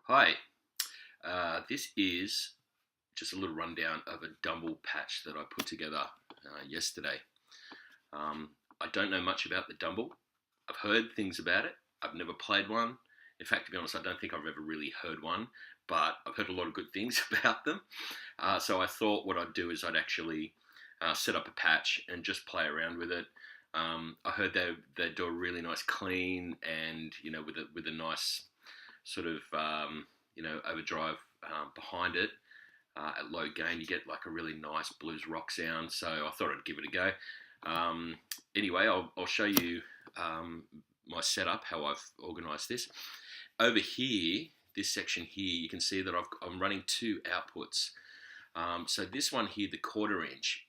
Hi, this is just a little rundown of a Dumble patch that I put together yesterday. I don't know much about the Dumble. I've heard things about it. I've never played one. In fact, to be honest, I don't think I've ever really heard one, but I've heard a lot of good things about them. So I thought what I'd do is I'd actually set up a patch and just play around with it. I heard they do a really nice clean and with a nice sort of overdrive behind it at low gain. You get like a really nice blues rock sound. So I thought I'd give it a go. Anyway, I'll show you my setup, how I've organised this. Over here, this section here, you can see that I'm running two outputs. So this one here, the 1/4 inch,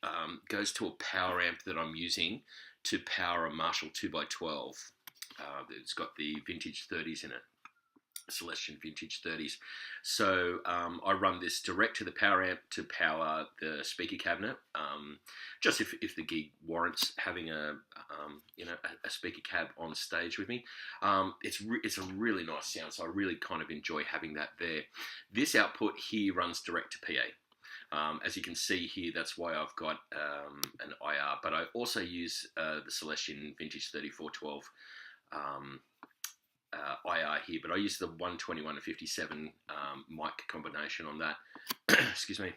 goes to a power amp that I'm using to power a Marshall 2x12. It's got the vintage 30s in it. Celestion vintage 30s. So I run this direct to the power amp to power the speaker cabinet. Just if the gig warrants having a speaker cab on stage with me. It's a really nice sound, so I really kind of enjoy having that there. This output here runs direct to PA. As you can see here, that's why I've got an IR, but I also use the Celestion vintage 3412 IR here, but I use the 121 to 57 mic combination on that. Excuse me.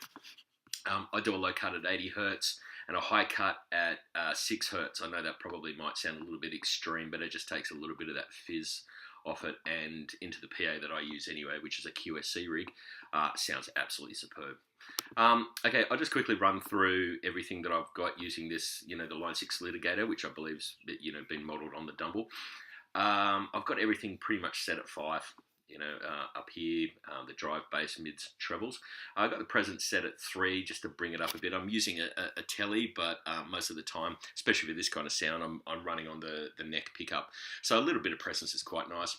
I do a low cut at 80 hertz and a high cut at 6 hertz. I know that probably might sound a little bit extreme, but it just takes a little bit of that fizz off it and into the PA that I use anyway, which is a QSC rig. Sounds absolutely superb. Okay, I'll just quickly run through everything that I've got using this, the Line 6 litigator, which I believe's been modelled on the Dumble. I've got everything pretty much set at 5, up here, the drive, bass, mids, trebles. I've got the presence set at 3 just to bring it up a bit. I'm using a telly, but most of the time, especially with this kind of sound, I'm running on the neck pickup. So a little bit of presence is quite nice.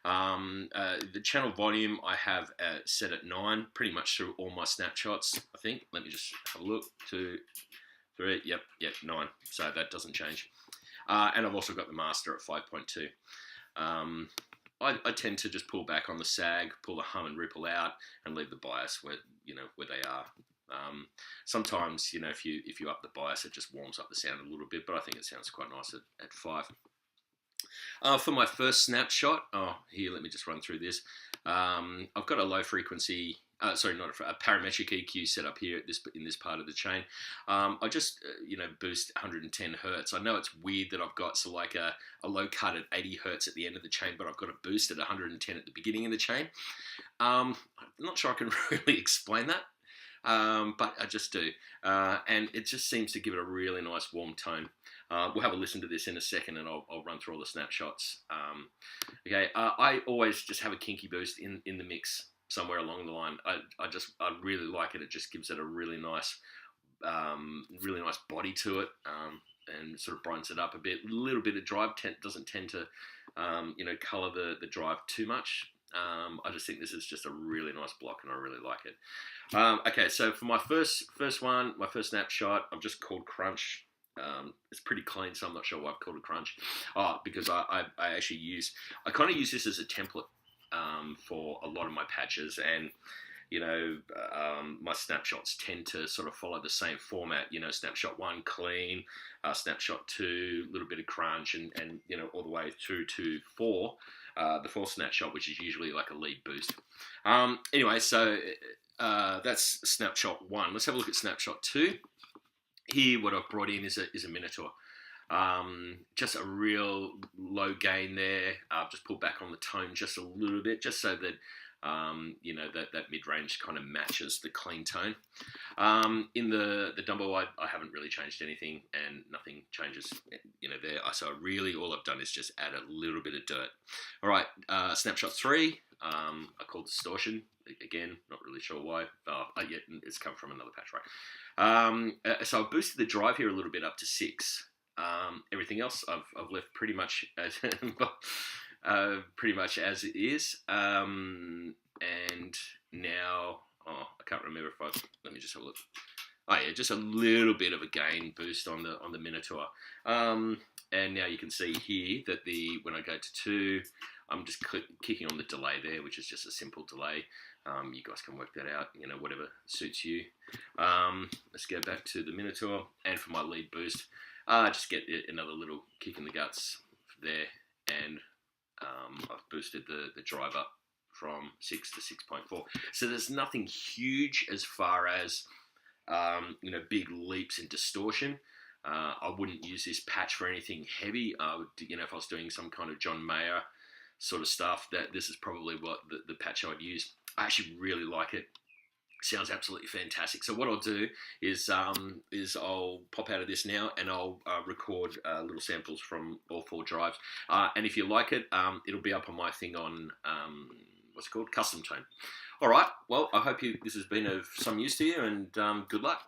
The channel volume I have set at 9, pretty much through all my snapshots, I think. Let me just have a look. 2, 3, yep, 9. So that doesn't change. And I've also got the master at 5.2. I tend to just pull back on the sag, pull the hum and ripple out, and leave the bias where they are. Sometimes if you up the bias, it just warms up the sound a little bit, but I think it sounds quite nice at 5. For my first snapshot, here, let me just run through this. I've got a low frequency, not a parametric EQ set up here in this part of the chain. I just, boost 110 hertz. I know it's weird that I've got a low cut at 80 hertz at the end of the chain, but I've got a boost at 110 at the beginning of the chain. I'm not sure I can really explain that. But I just do. And it just seems to give it a really nice warm tone. We'll have a listen to this in a second and I'll run through all the snapshots. Okay, I always just have a kinky boost in the mix somewhere along the line. I really like it. It just gives it a really nice body to it. And sort of brightens it up a bit. A little bit of drive doesn't tend to, colour the drive too much. I just think this is just a really nice block and I really like it. Okay, so for my first snapshot, I've just called Crunch. It's pretty clean, so I'm not sure why I've called it Crunch. Because I kind of use this as a template for a lot of my patches, and my snapshots tend to sort of follow the same format. Snapshot 1 clean, snapshot 2 a little bit of crunch, and all the way through to 4. The 4th snapshot, which is usually like a lead boost. Anyway, so that's snapshot 1. Let's have a look at snapshot 2. Here, what I've brought in is a Minotaur. Just a real low gain there. I've just pulled back on the tone just a little bit, just so that that mid-range kind of matches the clean tone. In the Dumble, I haven't really changed anything, and nothing changes, there. So really, all I've done is just add a little bit of dirt. All right, snapshot 3, I called Distortion. Again, not really sure why. Yeah, it's come from another patch, right? So I've boosted the drive here a little bit up to 6. Everything else I've left pretty much as it is. And now, I can't remember let me just have a look. Oh yeah, just a little bit of a gain boost on the Minotaur. And now you can see here that when I go to 2, I'm just kicking on the delay there, which is just a simple delay. You guys can work that out, whatever suits you. Let's go back to the Minotaur, and for my lead boost, just get another little kick in the guts there, and I've boosted the drive up from 6 to 6.4. So there's nothing huge as far as big leaps in distortion. I wouldn't use this patch for anything heavy. I would, if I was doing some kind of John Mayer sort of stuff, that this is probably what the patch I'd use. I actually really like it. Sounds absolutely fantastic. So what I'll do is I'll pop out of this now, and I'll record little samples from all 4 drives. And if you like it, it'll be up on my thing on what's it called, Custom Tone. All right. Well, I hope this has been of some use to you, and good luck.